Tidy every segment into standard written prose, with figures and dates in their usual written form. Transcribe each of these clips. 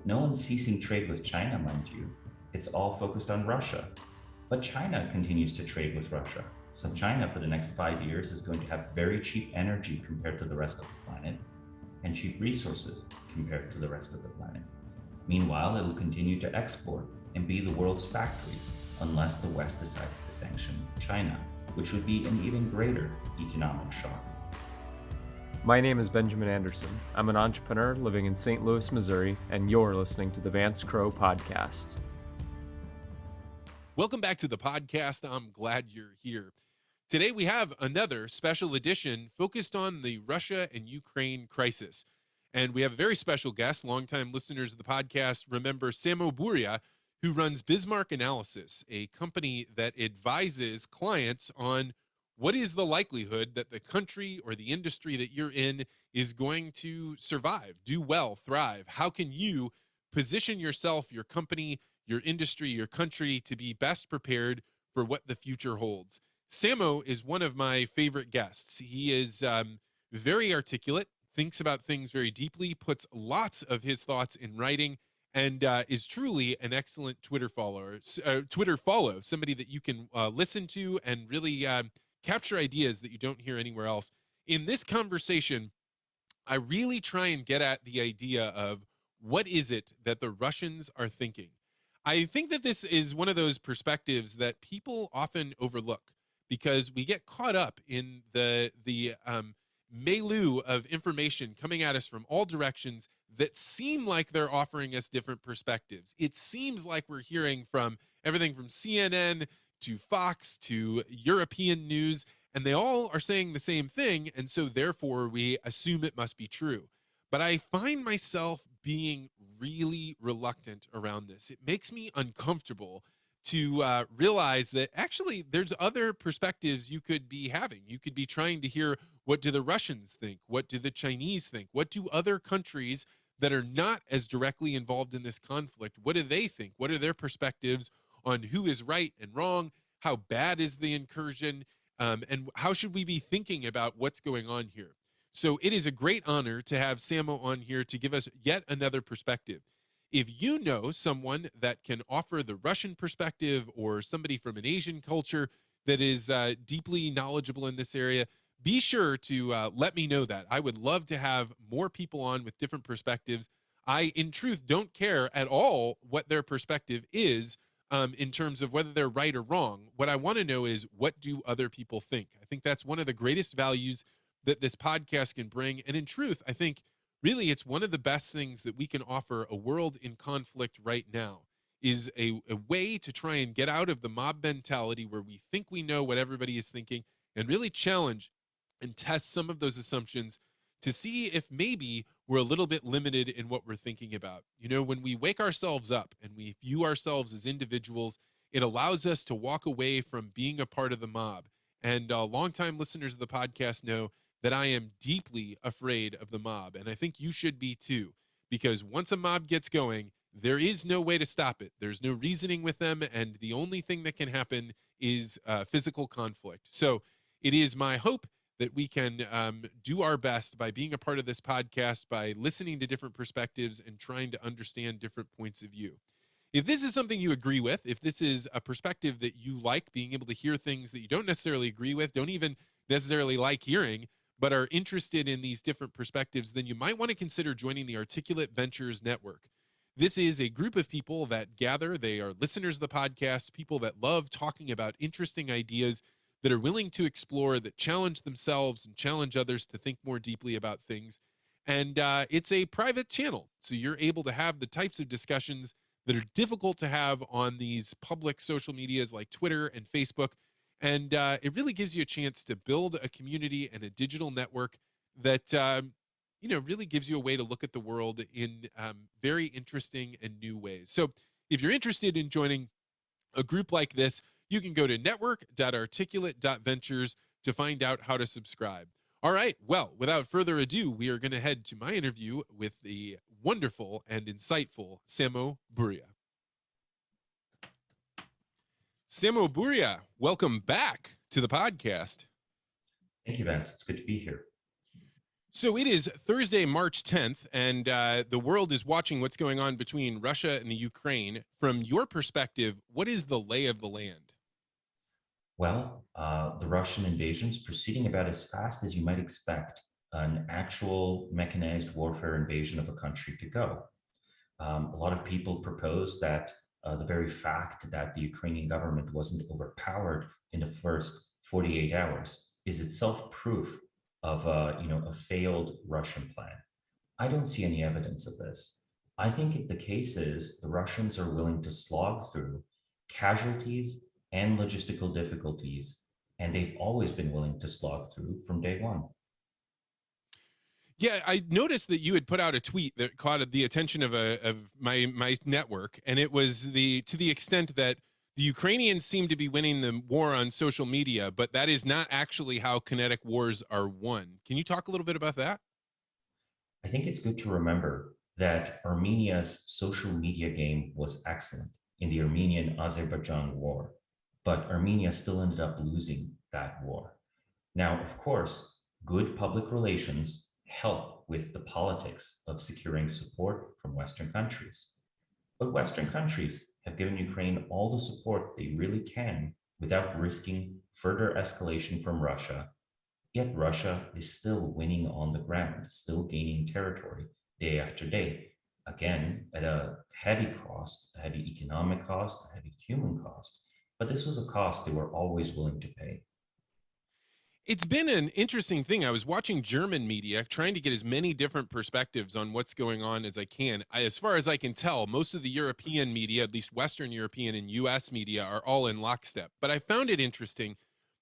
No one's ceasing trade with China, mind you. It's all focused on Russia. But China continues to trade with Russia. So China, for the next 5 years, is going to have very cheap energy compared to the rest of the planet and cheap resources compared to the rest of the planet. Meanwhile, it'll continue to export and be the world's factory unless the West decides to sanction China, which would be an even greater economic shock. My name is Benjamin Anderson. I'm an entrepreneur living in St. Louis, Missouri, and you're listening to the Vance Crow Podcast. Welcome back to the podcast. I'm glad you're here. Today we have another special edition focused on the Russia and Ukraine crisis. And we have a very special guest. Longtime listeners of the podcast remember Samo Burja, who runs Bismark Analysis, a company that advises clients on what is the likelihood that the country or the industry that you're in is going to survive, do well, thrive. How can you position yourself, your company, your industry, your country to be best prepared for what the future holds? Samo is one of my favorite guests. He is very articulate, thinks about things very deeply, puts lots of his thoughts in writing, and is truly an excellent Twitter follow, somebody that you can listen to and really capture ideas that you don't hear anywhere else. In this conversation, I really try and get at the idea of what is it that the Russians are thinking. I think that this is one of those perspectives that people often overlook because we get caught up in the milieu of information coming at us from all directions that seem like they're offering us different perspectives. It seems like we're hearing from everything from CNN to Fox to European news, and they all are saying the same thing, and so therefore we assume it must be true. But I find myself being really reluctant around this. It makes me uncomfortable to realize that actually there's other perspectives you could be having. You could be trying to hear, what do the Russians think? What do the Chinese think? What do other countries that are not as directly involved in this conflict, what do they think? What are their perspectives on who is right and wrong? How bad is the incursion? And how should we be thinking about what's going on here? So it is a great honor to have Samo on here to give us yet another perspective. If you know someone that can offer the Russian perspective or somebody from an Asian culture that is deeply knowledgeable in this area, be sure to let me know that. I would love to have more people on with different perspectives. I, in truth, don't care at all what their perspective is in terms of whether they're right or wrong. What I want to know is, what do other people think? I think that's one of the greatest values that this podcast can bring. And in truth, I think really it's one of the best things that we can offer a world in conflict right now, is a way to try and get out of the mob mentality where we think we know what everybody is thinking and really challenge and test some of those assumptions to see if maybe we're a little bit limited in what we're thinking about. You know, when we wake ourselves up and we view ourselves as individuals, it allows us to walk away from being a part of the mob. And longtime listeners of the podcast know that I am deeply afraid of the mob. And I think you should be too, because once a mob gets going, there is no way to stop it. There's no reasoning with them. And the only thing that can happen is physical conflict. So it is my hope that we can do our best by being a part of this podcast, by listening to different perspectives and trying to understand different points of view. If this is something you agree with, if this is a perspective that you like, being able to hear things that you don't necessarily agree with, don't even necessarily like hearing, but are interested in these different perspectives, then you might want to consider joining the Articulate Ventures Network. This is a group of people that gather. They are listeners of the podcast, people that love talking about interesting ideas, that are willing to explore, that challenge themselves and challenge others to think more deeply about things. And it's a private channel, so you're able to have the types of discussions that are difficult to have on these public social medias like Twitter and Facebook. And it really gives you a chance to build a community and a digital network that really gives you a way to look at the world in very interesting and new ways. So if you're interested in joining a group like this, you can go to network.articulate.ventures to find out how to subscribe. All right, well, without further ado, we are going to head to my interview with the wonderful and insightful Samo Burja. Samo Burja, welcome back to the podcast. Thank you, Vance. It's good to be here. So it is Thursday, March 10th, and the world is watching what's going on between Russia and the Ukraine. From your perspective, what is the lay of the land? Well, the Russian invasion is proceeding about as fast as you might expect an actual mechanized warfare invasion of a country to go. A lot of people propose that the very fact that the Ukrainian government wasn't overpowered in the first 48 hours is itself proof of a failed Russian plan. I don't see any evidence of this. I think the case is the Russians are willing to slog through casualties and logistical difficulties, and they've always been willing to slog through from day one. Yeah, I noticed that you had put out a tweet that caught the attention of my network, and it was the to the extent that the Ukrainians seem to be winning the war on social media, but that is not actually how kinetic wars are won. Can you talk a little bit about that? I think it's good to remember that Armenia's social media game was excellent in the Armenian Azerbaijan war, but Armenia still ended up losing that war. Now, of course, good public relations help with the politics of securing support from Western countries. But Western countries have given Ukraine all the support they really can without risking further escalation from Russia. Yet Russia is still winning on the ground, still gaining territory day after day, again, at a heavy cost, a heavy economic cost, a heavy human cost. But this was a cost they were always willing to pay. It's been an interesting thing. I was watching German media, trying to get as many different perspectives on what's going on as I can. As far as I can tell, most of the European media, at least Western European and US media, are all in lockstep. But I found it interesting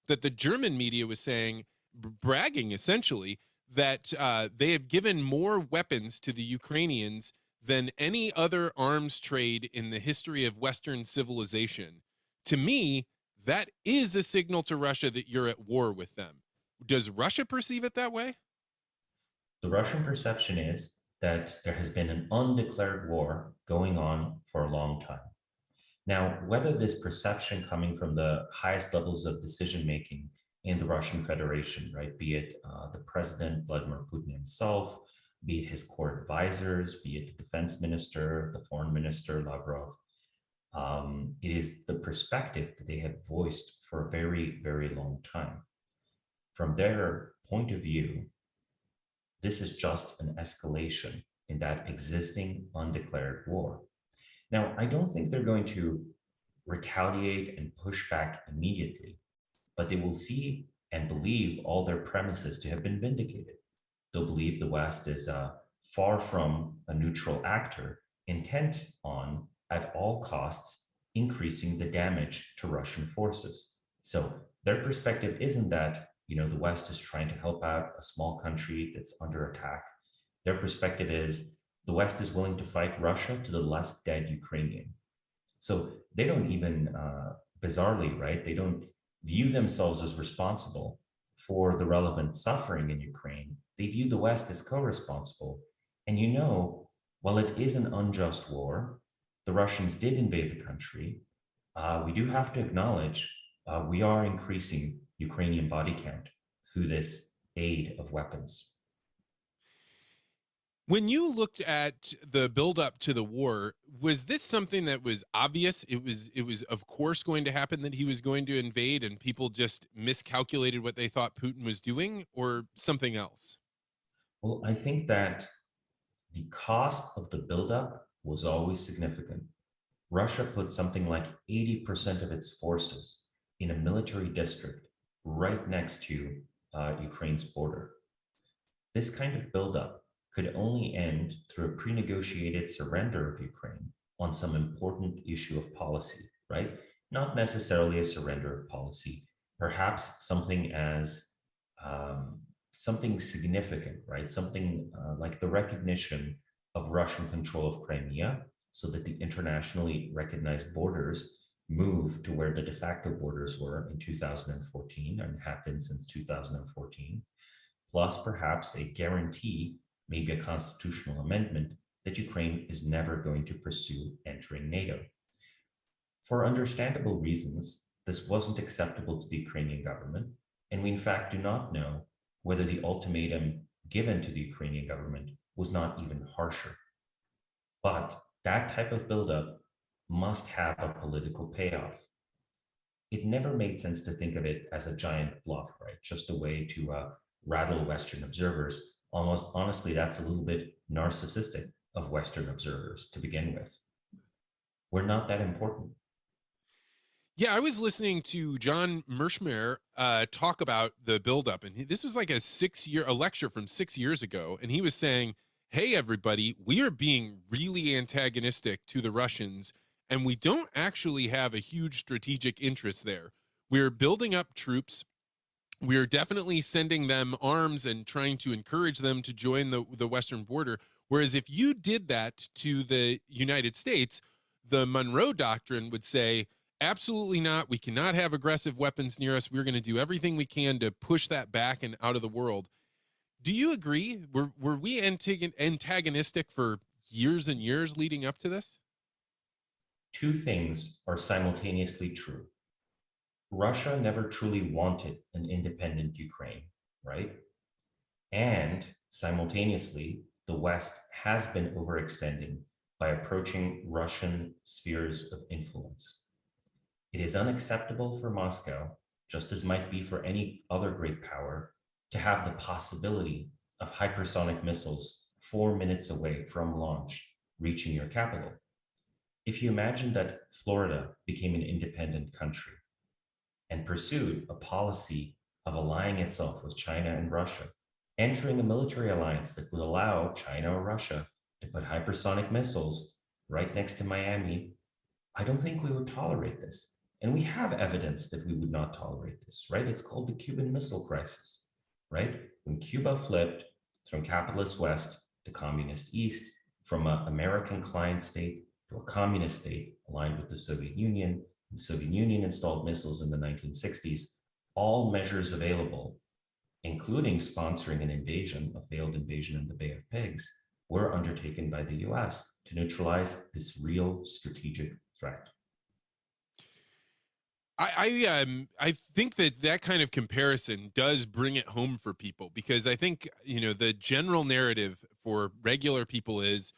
that the German media was saying, bragging essentially, that they have given more weapons to the Ukrainians than any other arms trade in the history of Western civilization. To me, that is a signal to Russia that you're at war with them. Does Russia perceive it that way? The Russian perception is that there has been an undeclared war going on for a long time. Now, whether this perception coming from the highest levels of decision making in the Russian Federation, right, be it the president, Vladimir Putin himself, be it his core advisors, be it the defense minister, the foreign minister, Lavrov, it is the perspective that they have voiced for a very, very long time. From their point of view, this is just an escalation in that existing undeclared war. Now, I don't think they're going to retaliate and push back immediately, but they will see and believe all their premises to have been vindicated. They'll believe the West is far from a neutral actor intent on, at all costs, increasing the damage to Russian forces. So their perspective isn't that the West is trying to help out a small country that's under attack. Their perspective is the West is willing to fight Russia to the last dead Ukrainian. So they don't even, bizarrely, right? They don't view themselves as responsible for the relevant suffering in Ukraine. They view the West as co-responsible. And while it is an unjust war, the Russians did invade the country. We do have to acknowledge we are increasing Ukrainian body count through this aid of weapons. When you looked at the buildup to the war, was this something that was obvious? It was of course going to happen that he was going to invade, and people just miscalculated what they thought Putin was doing, or something else? Well, I think that the cost of the buildup was always significant. Russia put something like 80% of its forces in a military district right next to Ukraine's border. This kind of buildup could only end through a pre-negotiated surrender of Ukraine on some important issue of policy, right? Not necessarily a surrender of policy, perhaps something as something significant, right? Something like the recognition of Russian control of Crimea so that the internationally recognized borders move to where the de facto borders were in 2014 and have been since 2014, plus perhaps a guarantee, maybe a constitutional amendment, that Ukraine is never going to pursue entering NATO. For understandable reasons, this wasn't acceptable to the Ukrainian government, and we in fact do not know whether the ultimatum given to the Ukrainian government was not even harsher. But that type of buildup must have a political payoff. It never made sense to think of it as a giant bluff, right? Just a way to rattle Western observers. Almost honestly, that's a little bit narcissistic of Western observers to begin with. We're not that important. Yeah, I was listening to John Mershmer talk about the buildup, and this was like a lecture from 6 years ago, and he was saying, "Hey, everybody, we are being really antagonistic to the Russians, and we don't actually have a huge strategic interest there. We're building up troops. We're definitely sending them arms and trying to encourage them to join the Western border. Whereas if you did that to the United States, the Monroe Doctrine would say, absolutely not. We cannot have aggressive weapons near us. We're going to do everything we can to push that back and out of the world." Do you agree? Were we antagonistic for years and years leading up to this? Two things are simultaneously true. Russia never truly wanted an independent Ukraine, right? And simultaneously, the West has been overextending by approaching Russian spheres of influence. It is unacceptable for Moscow, just as might be for any other great power, to have the possibility of hypersonic missiles 4 minutes away from launch reaching your capital. If you imagine that Florida became an independent country and pursued a policy of allying itself with China and Russia, entering a military alliance that would allow China or Russia to put hypersonic missiles right next to Miami, I don't think we would tolerate this. And we have evidence that we would not tolerate this, right? It's called the Cuban Missile Crisis, right? When Cuba flipped from capitalist West to communist East, from an American client state to a communist state aligned with the Soviet Union. The Soviet Union installed missiles in the 1960s. All measures available, including sponsoring an invasion, a failed invasion in the Bay of Pigs, were undertaken by the US to neutralize this real strategic threat. I think that kind of comparison does bring it home for people, because I think, the general narrative for regular people is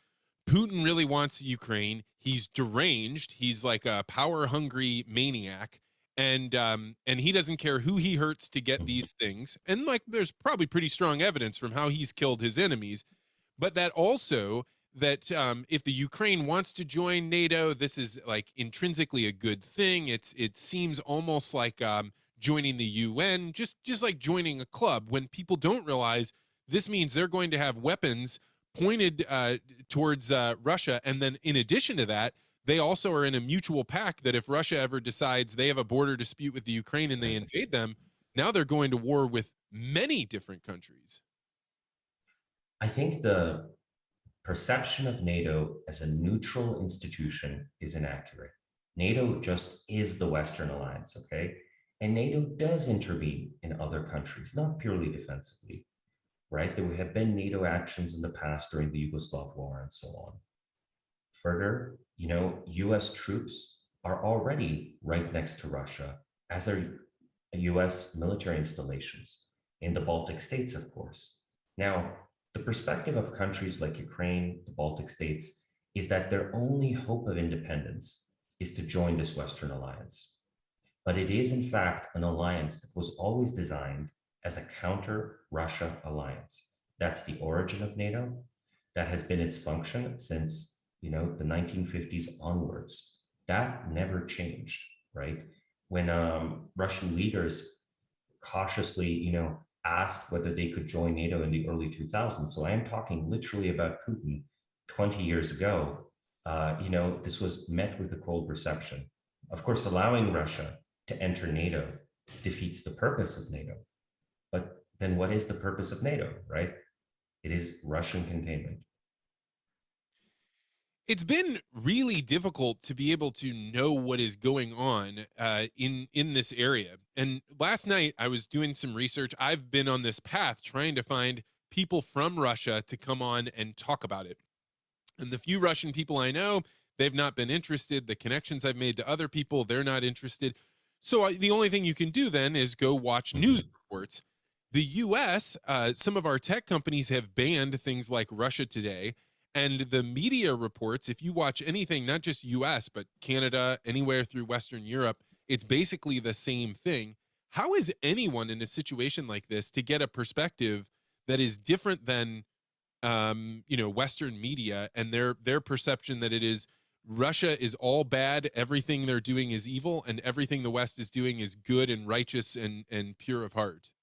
Putin really wants Ukraine. He's deranged. He's like a power hungry maniac. And he doesn't care who he hurts to get these things. And like, there's probably pretty strong evidence from how he's killed his enemies, but that also that if the Ukraine wants to join NATO, this is like intrinsically a good thing. It seems almost like joining the UN, just like joining a club, when people don't realize this means they're going to have weapons pointed towards Russia. And then in addition to that, they also are in a mutual pact that if Russia ever decides they have a border dispute with the Ukraine and they invade them, now they're going to war with many different countries. I think the perception of NATO as a neutral institution is inaccurate. NATO just is the Western alliance, okay? And NATO does intervene in other countries, not purely defensively, right? There have been NATO actions in the past during the Yugoslav war and so on. Further, US troops are already right next to Russia, as are US military installations in the Baltic states, of course. Now, the perspective of countries like Ukraine, the Baltic states, is that their only hope of independence is to join this Western alliance. But it is, in fact, an alliance that was always designed as a counter-Russia alliance. That's the origin of NATO. That has been its function since the 1950s onwards. That never changed, right? When Russian leaders cautiously, asked whether they could join NATO in the early 2000s. So I am talking literally about Putin 20 years ago. This was met with a cold reception. Of course, allowing Russia to enter NATO defeats the purpose of NATO. But then what is the purpose of NATO, right? It is Russian containment. It's been really difficult to be able to know what is going on in this area. And last night I was doing some research. I've been on this path trying to find people from Russia to come on and talk about it. And the few Russian people I know, they've not been interested. The connections I've made to other people, they're not interested. So the only thing you can do then is go watch news reports. The US, some of our tech companies have banned things like Russia Today. And the media reports, if you watch anything, not just US, but Canada, anywhere through Western Europe, it's basically the same thing. How is anyone in a situation like this to get a perspective that is different than Western media and their perception that it is Russia is all bad, everything they're doing is evil, and everything the West is doing is good and righteous and pure of heart?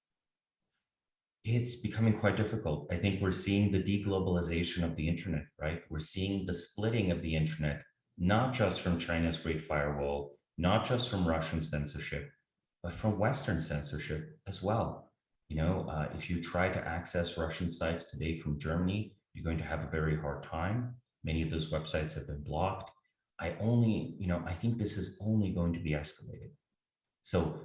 It's becoming quite difficult. I think we're seeing the deglobalization of the internet, right? We're seeing the splitting of the internet, not just from China's Great Firewall, not just from Russian censorship, but from Western censorship as well. If you try to access Russian sites today from Germany, you're going to have a very hard time. Many of those websites have been blocked. I think this is only going to be escalated. So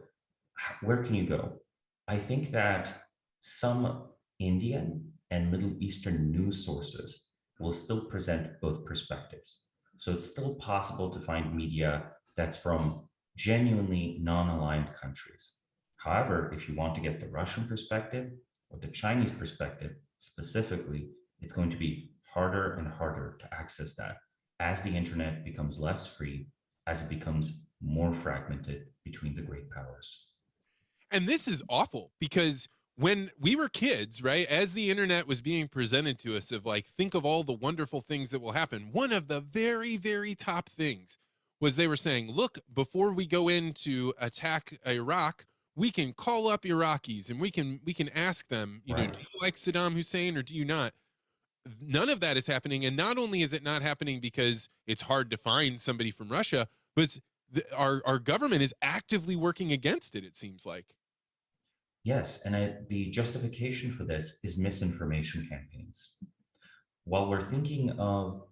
where can you go? I think that some Indian and Middle Eastern news sources will still present both perspectives. So it's still possible to find media that's from genuinely non aligned countries. However, if you want to get the Russian perspective or the Chinese perspective specifically, it's going to be harder and harder to access that as the internet becomes less free, as it becomes more fragmented between the great powers. And this is awful because when we were kids, right, as the internet was being presented to us, of like, think of all the wonderful things that will happen, one of the very, very top things was they were saying, look, before we go in to attack Iraq, we can call up Iraqis and we can ask them, Right. do you like Saddam Hussein or do you not? None of that is happening. And not only is it not happening because it's hard to find somebody from Russia, but our government is actively working against it, it seems like. Yes, and the justification for this is misinformation campaigns. While we're thinking of,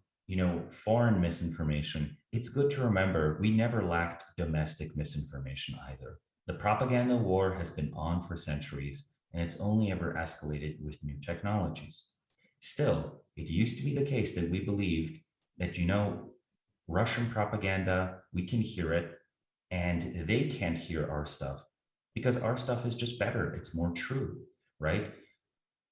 foreign misinformation, it's good to remember we never lacked domestic misinformation either. The propaganda war has been on for centuries, and it's only ever escalated with new technologies. Still, it used to be the case that we believed that, Russian propaganda, we can hear it, and they can't hear our stuff because our stuff is just better. It's more true, right?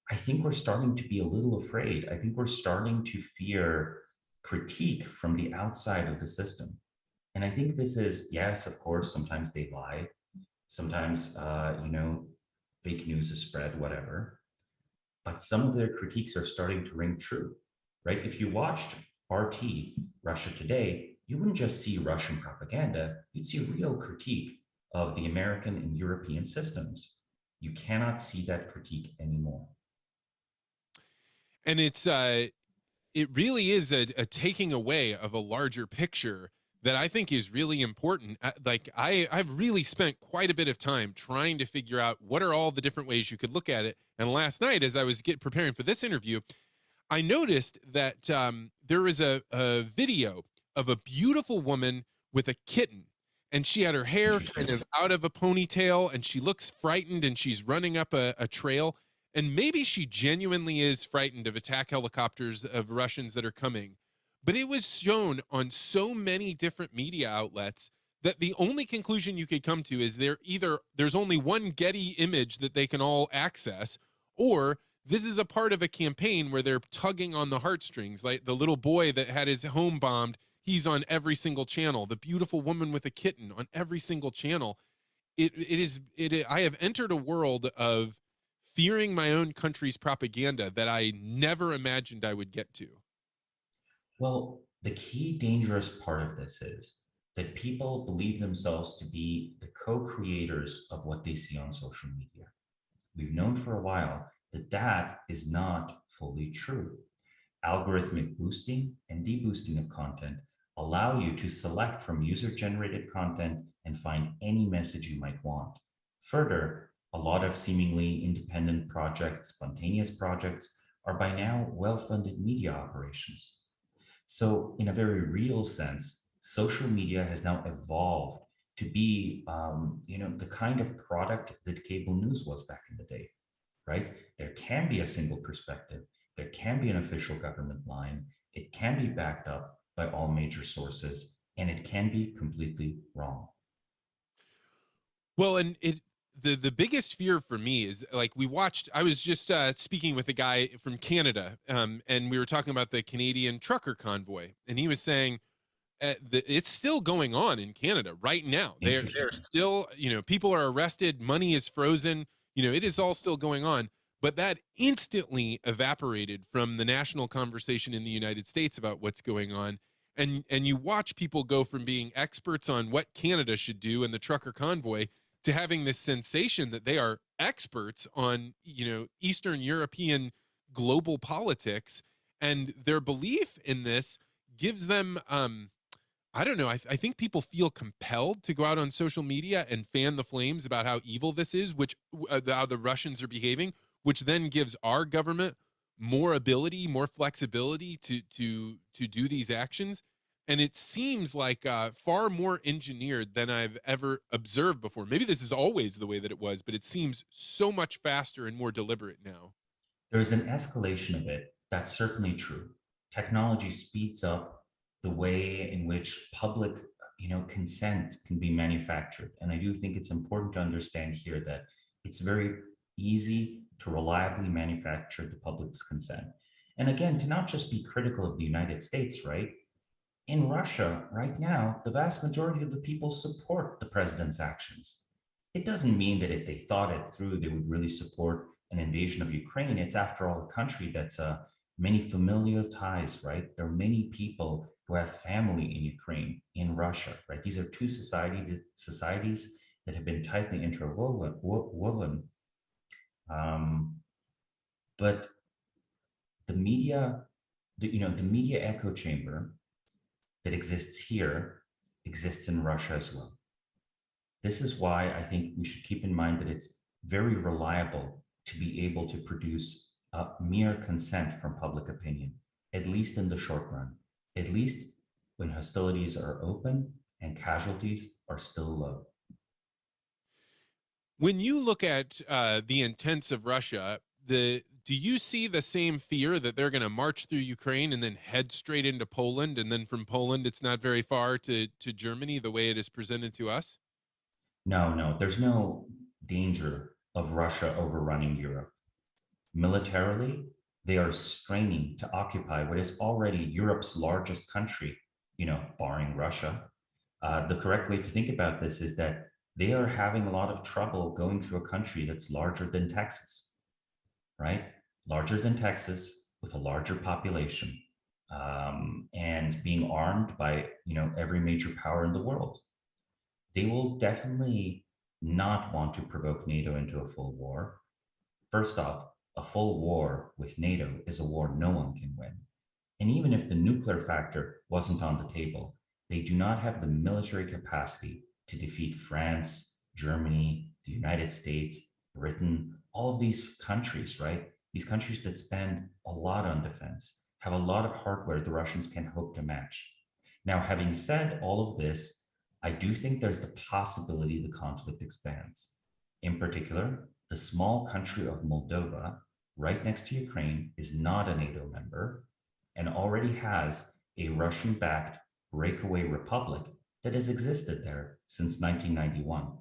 I think we're starting to be a little afraid. I think we're starting to fear critique from the outside of the system. And I think this is, yes, of course, sometimes they lie. Sometimes, fake news is spread, whatever. But some of their critiques are starting to ring true, right? If you watched RT, Russia Today, you wouldn't just see Russian propaganda, you'd see real critique of the American and European systems. You cannot see that critique anymore. And it really is a taking away of a larger picture that I think is really important. I've really spent quite a bit of time trying to figure out what are all the different ways you could look at it. And last night, as I was preparing for this interview, I noticed that there was a video of a beautiful woman with a kitten, and she had her hair kind of out of a ponytail, and she looks frightened, and she's running up a trail. And maybe she genuinely is frightened of attack helicopters of Russians that are coming. But it was shown on so many different media outlets that the only conclusion you could come to is there's only one Getty image that they can all access, or this is a part of a campaign where they're tugging on the heartstrings. Like the little boy that had his home bombed, he's on every single channel. The beautiful woman with a kitten on every single channel. I have entered a world of fearing my own country's propaganda that I never imagined I would get to. Well, the key dangerous part of this is that people believe themselves to be the co creators of what they see on social media. We've known for a while that that is not fully true. Algorithmic boosting and deboosting of content allow you to select from user generated content and find any message you might want. Further, a lot of seemingly independent projects, spontaneous projects, are by now well funded media operations. So, in a very real sense, social media has now evolved to be, the kind of product that cable news was back in the day, right? There can be a single perspective, there can be an official government line, it can be backed up by all major sources, and it can be completely wrong. Well, and the biggest fear for me is like I was just speaking with a guy from Canada, and we were talking about the Canadian trucker convoy, and he was saying it's still going on in Canada right now. They're Interesting. still, people are arrested, money is frozen, it is all still going on. But that instantly evaporated from the national conversation in the United States about what's going on. And you watch people go from being experts on what Canada should do in the trucker convoy to having this sensation that they are experts on, Eastern European global politics. And their belief in this gives them I don't know. I think people feel compelled to go out on social media and fan the flames about how evil this is, which how the Russians are behaving, which then gives our government more ability, more flexibility to do these actions. And it seems like far more engineered than I've ever observed before. Maybe this is always the way that it was, but it seems so much faster and more deliberate now. There's an escalation of it. That's certainly true. Technology speeds up the way in which public, consent can be manufactured. And I do think it's important to understand here that it's very easy to reliably manufacture the public's consent. And again, to not just be critical of the United States, right? In Russia, right now, the vast majority of the people support the president's actions. It doesn't mean that if they thought it through, they would really support an invasion of Ukraine. It's, after all, a country that's many familial ties, right? There are many people who have family in Ukraine, in Russia, right? These are two societies that have been tightly interwoven. Um, but the media, the media echo chamber that exists here exists in Russia as well. This is why I think we should keep in mind that it's very reliable to be able to produce a mere consent from public opinion, at least in the short run, at least when hostilities are open and casualties are still low. When you look at the intents of Russia, do you see the same fear that they're going to march through Ukraine and then head straight into Poland, and then from Poland it's not very far to Germany, the way it is presented to us? No, no, there's no danger of Russia overrunning Europe. Militarily, they are straining to occupy what is already Europe's largest country, barring Russia. The correct way to think about this is that they are having a lot of trouble going through a country that's larger than Texas, right? Larger than Texas with a larger population, and being armed by every major power in the world. They will definitely not want to provoke NATO into a full war. First off, a full war with NATO is a war no one can win. And even if the nuclear factor wasn't on the table, they do not have the military capacity to defeat France, Germany, the United States, Britain, all of these countries, right? These countries that spend a lot on defense, have a lot of hardware the Russians can hope to match. Now, having said all of this, I do think there's the possibility the conflict expands. In particular, the small country of Moldova, right next to Ukraine, is not a NATO member and already has a Russian backed breakaway republic that has existed there since 1991.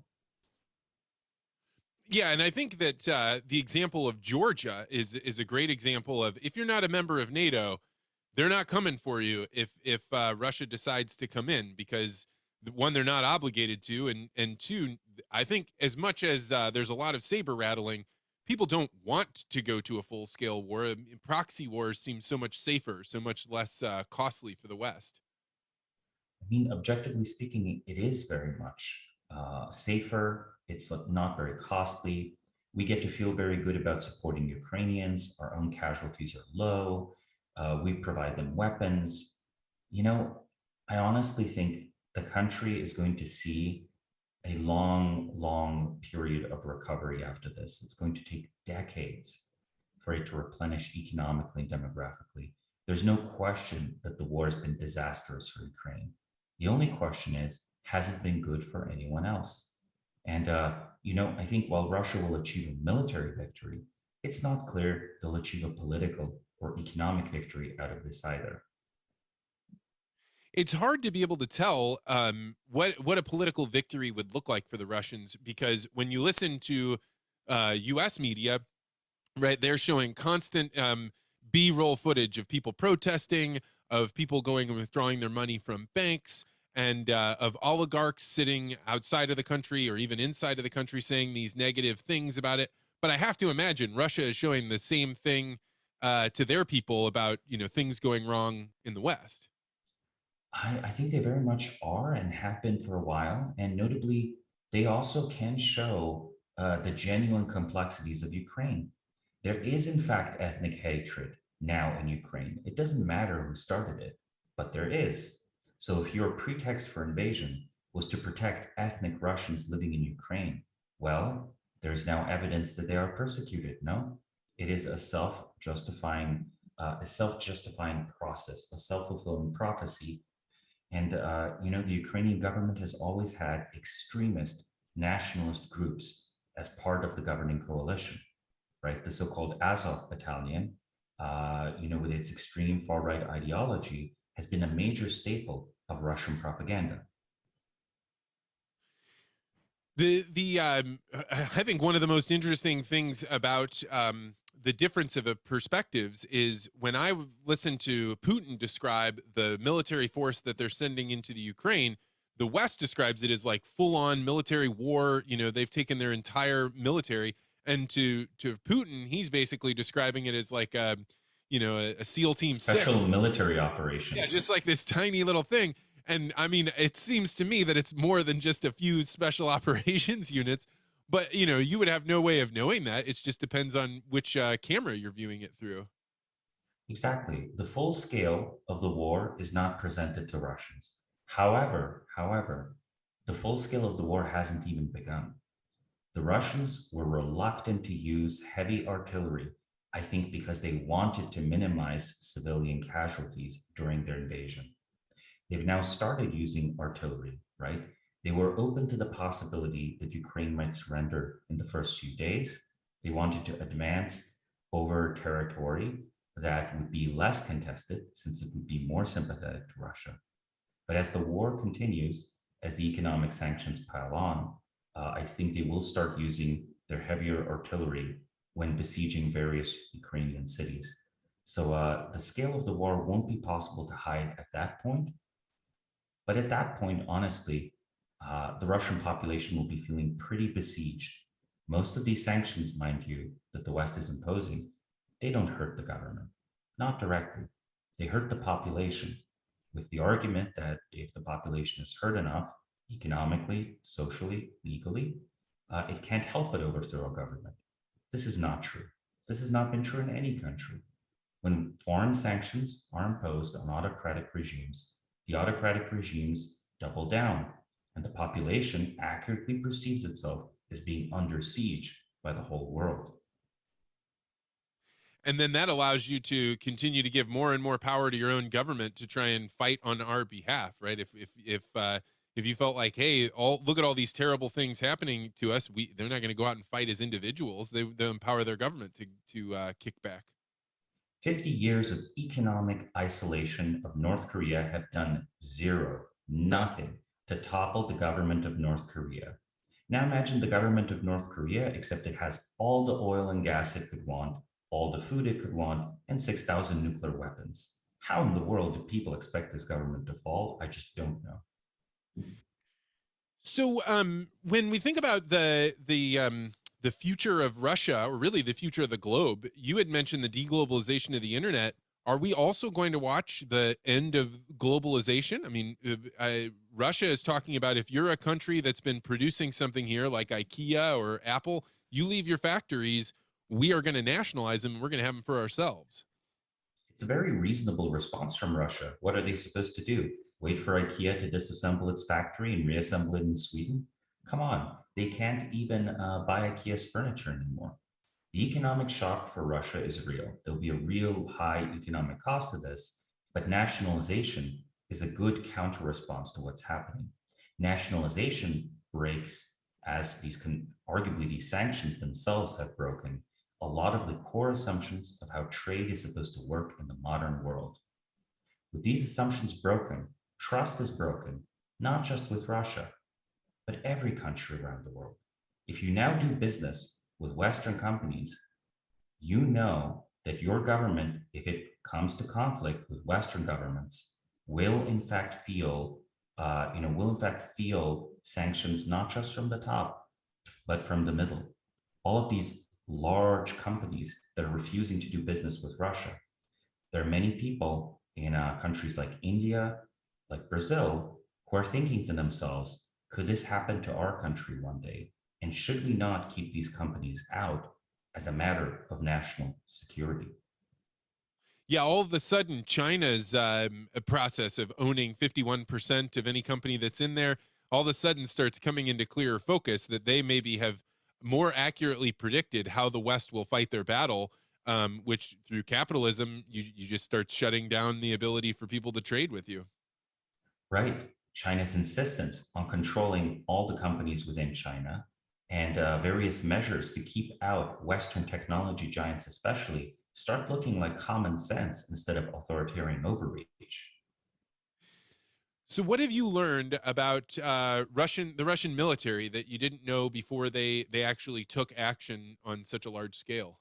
Yeah, and I think that the example of Georgia is a great example of, if you're not a member of NATO, they're not coming for you if Russia decides to come in, because one, they're not obligated to, and two, I think as much as there's a lot of saber rattling, people don't want to go to a full scale war. Proxy wars seem so much safer, so much less costly for the West. I mean, objectively speaking, it is very much safer. It's not very costly. We get to feel very good about supporting Ukrainians. Our own casualties are low. We provide them weapons. I honestly think the country is going to see a long, long period of recovery after this. It's going to take decades for it to replenish economically and demographically. There's no question that the war has been disastrous for Ukraine. The only question is, has it been good for anyone else? And, I think while Russia will achieve a military victory, it's not clear they'll achieve a political or economic victory out of this either. It's hard to be able to tell what a political victory would look like for the Russians, because when you listen to U.S. media, right, they're showing constant B-roll footage of people protesting, of people going and withdrawing their money from banks, and of oligarchs sitting outside of the country or even inside of the country saying these negative things about it. But I have to imagine Russia is showing the same thing to their people about things going wrong in the West. I think they very much are and have been for a while. And notably, they also can show the genuine complexities of Ukraine. There is, in fact, ethnic hatred now in Ukraine. It doesn't matter who started it, but there is. So if your pretext for invasion was to protect ethnic Russians living in Ukraine, well, there's now evidence that they are persecuted. No, it is a self-justifying process, a self-fulfilling prophecy. And the Ukrainian government has always had extremist nationalist groups as part of the governing coalition, right? The so-called Azov Battalion, with its extreme far-right ideology, has been a major staple of Russian propaganda. I think one of the most interesting things about the difference of perspectives is when I listen to Putin describe the military force that they're sending into the Ukraine, the West describes it as like full-on military war. They've taken their entire military, and to Putin, he's basically describing it as like a SEAL Team Special 6. military operation. Yeah, just like this tiny little thing. And I mean, it seems to me that it's more than just a few special operations units, but you would have no way of knowing that. It just depends on which camera you're viewing it through. Exactly. The full scale of the war is not presented to Russians. However, the full scale of the war hasn't even begun. The Russians were reluctant to use heavy artillery, I think because they wanted to minimize civilian casualties during their invasion. They've now started using artillery, right? They were open to the possibility that Ukraine might surrender in the first few days. They wanted to advance over territory that would be less contested since it would be more sympathetic to Russia. But as the war continues, as the economic sanctions pile on, I think they will start using their heavier artillery when besieging various Ukrainian cities. So the scale of the war won't be possible to hide at that point. But at that point, honestly, the Russian population will be feeling pretty besieged. Most of these sanctions, mind you, that the West is imposing, they don't hurt the government, not directly. They hurt the population with the argument that if the population is hurt enough, economically, socially, legally, it can't help but overthrow a government. This is not true. This has not been true in any country. When foreign sanctions are imposed on autocratic regimes, the autocratic regimes double down, and the population accurately perceives itself as being under siege by the whole world. And then that allows you to continue to give more and more power to your own government to try and fight on our behalf, right? If you felt like, hey, look at all these terrible things happening to us, they're not going to go out and fight as individuals. They empower their government to kick back. 50 years of economic isolation of North Korea have done zero, nothing to topple the government of North Korea. Now imagine the government of North Korea, except it has all the oil and gas it could want, all the food it could want, and 6,000 nuclear weapons. How in the world do people expect this government to fall? I just don't know. So when we think about the future of Russia, or really the future of the globe, you had mentioned the deglobalization of the internet. Are we also going to watch the end of globalization? I mean, Russia is talking about if you're a country that's been producing something here like IKEA or Apple, you leave your factories, we are going to nationalize them and we're going to have them for ourselves. It's a very reasonable response from Russia. What are they supposed to do? Wait for IKEA to disassemble its factory and reassemble it in Sweden? Come on, they can't even buy IKEA's furniture anymore. The economic shock for Russia is real. There'll be a real high economic cost to this, but nationalization is a good counter response to what's happening. Nationalization breaks, as arguably these sanctions themselves have broken, a lot of the core assumptions of how trade is supposed to work in the modern world. With these assumptions broken, trust is broken, not just with Russia, but every country around the world. If you now do business with Western companies, you know that your government, if it comes to conflict with Western governments, will in fact feel, sanctions not just from the top, but from the middle. All of these large companies that are refusing to do business with Russia. There are many people in countries like India, like Brazil, who are thinking to themselves, could this happen to our country one day? And should we not keep these companies out as a matter of national security? Yeah, all of a sudden, China's a process of owning 51% of any company that's in there, all of a sudden starts coming into clearer focus that they maybe have more accurately predicted how the West will fight their battle, which through capitalism, you just start shutting down the ability for people to trade with you. Right. China's insistence on controlling all the companies within China and various measures to keep out Western technology giants, especially, start looking like common sense instead of authoritarian overreach. So, what have you learned about the Russian military that you didn't know before they actually took action on such a large scale?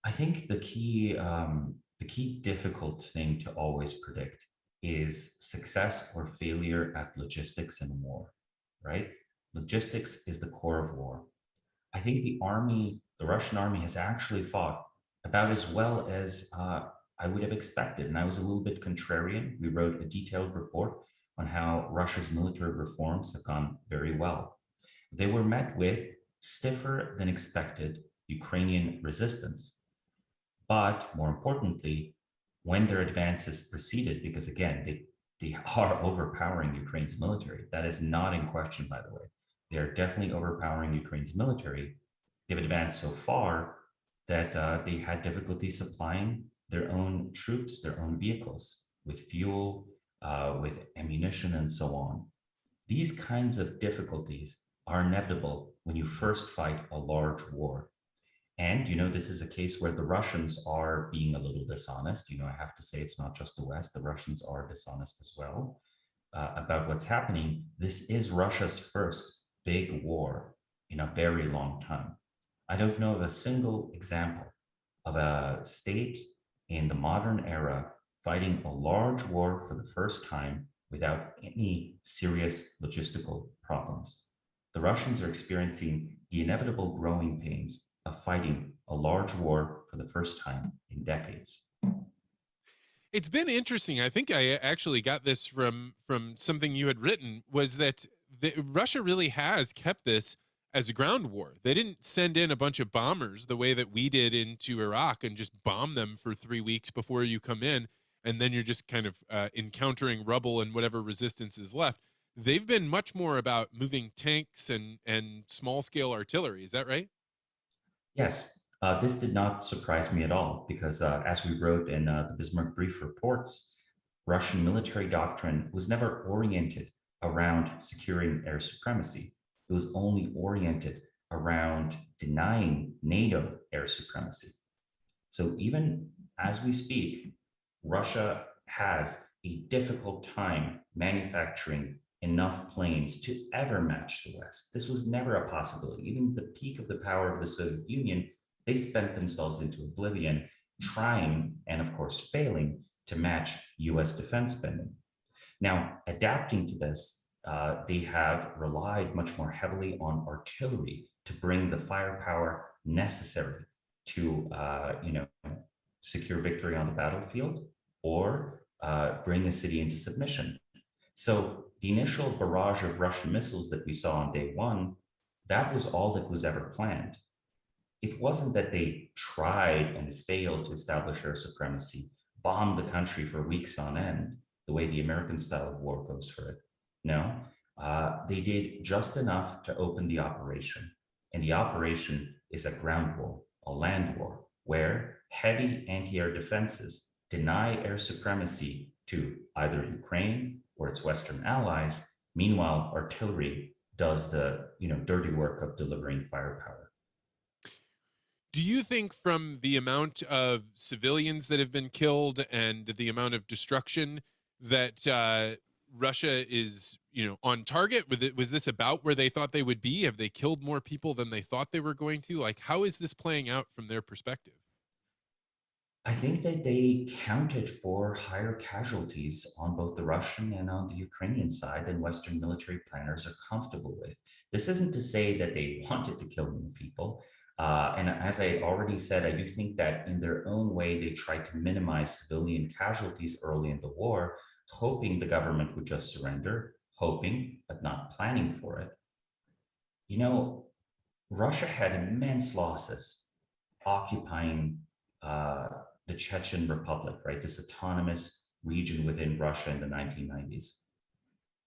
I think the key difficult thing to always predict is success or failure at logistics in war, right? Logistics is the core of war. I think the Russian army has actually fought about as well as I would have expected. And I was a little bit contrarian. We wrote a detailed report on how Russia's military reforms have gone very well. They were met with stiffer than expected Ukrainian resistance. But more importantly, when their advances proceeded, because again, they are overpowering Ukraine's military. That is not in question, by the way. They are definitely overpowering Ukraine's military. They've advanced so far that they had difficulty supplying their own troops, their own vehicles with fuel, with ammunition, and so on. These kinds of difficulties are inevitable when you first fight a large war. And, this is a case where the Russians are being a little dishonest. I have to say it's not just the West, the Russians are dishonest as well about what's happening. This is Russia's first big war in a very long time. I don't know of a single example of a state in the modern era fighting a large war for the first time without any serious logistical problems. The Russians are experiencing the inevitable growing pains of fighting a large war for the first time in decades. It's been interesting. I think I actually got this from something you had written, was that Russia really has kept this as a ground war. They didn't send in a bunch of bombers the way that we did into Iraq and just bomb them for 3 weeks before you come in, and then you're just kind of encountering rubble and whatever resistance is left. They've been much more about moving tanks and small scale artillery. Is that right? Yes, this did not surprise me at all because, as we wrote in the Bismarck Brief reports, Russian military doctrine was never oriented around securing air supremacy. It was only oriented around denying NATO air supremacy. So even as we speak, Russia has a difficult time manufacturing enough planes to ever match the West. This was never a possibility. Even at the peak of the power of the Soviet Union, they spent themselves into oblivion, trying and, of course, failing to match US defense spending. Now, adapting to this, they have relied much more heavily on artillery to bring the firepower necessary to, secure victory on the battlefield or bring a city into submission. So the initial barrage of Russian missiles that we saw on day one, that was all that was ever planned. It wasn't that they tried and failed to establish air supremacy, bombed the country for weeks on end, the way the American style of war goes for it. No, they did just enough to open the operation. And the operation is a ground war, a land war, where heavy anti-air defenses deny air supremacy to either Ukraine or its Western allies. Meanwhile, artillery does the dirty work of delivering firepower. Do you think, from the amount of civilians that have been killed and the amount of destruction, that Russia is, on target? Was this about where they thought they would be? Have they killed more people than they thought they were going to? Like, how is this playing out from their perspective? I think that they counted for higher casualties on both the Russian and on the Ukrainian side than Western military planners are comfortable with. This isn't to say that they wanted to kill more people. And as I already said, I do think that in their own way, they tried to minimize civilian casualties early in the war, hoping the government would just surrender, hoping, but not planning for it. You know, Russia had immense losses occupying uh, the Chechen Republic, right? This autonomous region within Russia in the 1990s.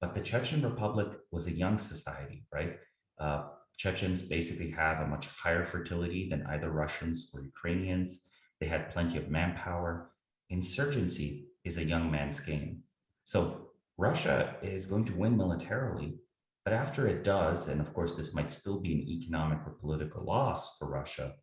But the Chechen Republic was a young society, right? Uh, Chechens basically have a much higher fertility than either Russians or Ukrainians. They had plenty of manpower. Insurgency is a young man's game. So Russia is going to win militarily, but after it does, and of course, this might still be an economic or political loss for Russia,